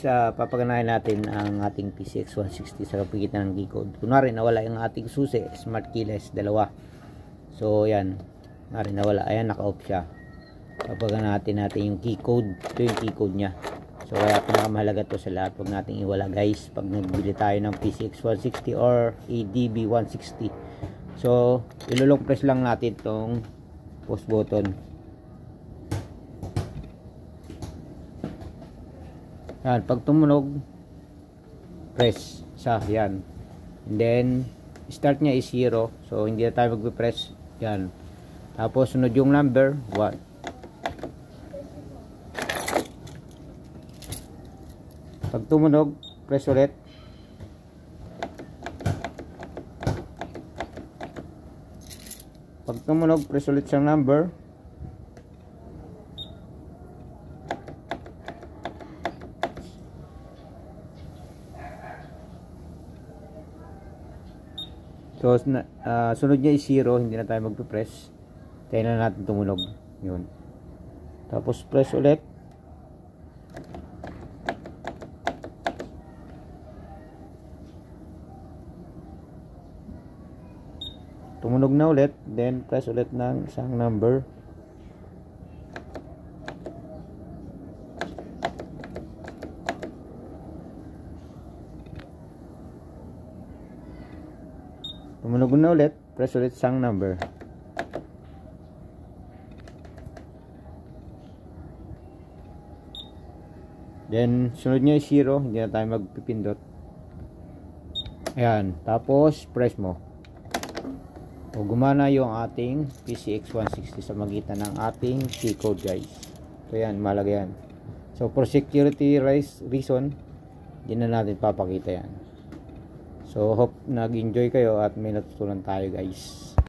Papaganahin natin ang ating PCX160 sa kapigitan ng keycode. Kunwari nawala yung ating susi, smart keyless, dalawa. So yan, kunwari nawala, ayan, naka-off siya. Papaganahin natin yung keycode. Ito yung keycode nya. So kaya pinakamahalaga to sa lahat, huwag nating iwala guys pag nagbili tayo ng PCX160 or ADB160. So ilulong press lang natin tong post button. Yan, pag tumunog, press siya, yan. And then, start niya is 0. So, hindi na tayo magpipress. Yan. Tapos, sunod yung number, 1. Pag tumunog, press ulit. Pag tumunog, press ulit siyang number. So, sunod niya is 0, hindi na tayo magpipress. Tayo na natin tumunog. Yun. Tapos, press ulit. Tumunog na ulit. Then, press ulit ng isang number. Tumunog na ulit, press ulit isang number. Then, sunod niya ay 0, hindi na tayo magpipindot. Ayan, tapos press mo. O, gumana yung ating PCX160 sa magitan ng ating keycode guys. So yan, mahalaga yan. So for security reason, hindi na natin papakita yan. So hope nag-enjoy kayo at may natutunan tayo guys.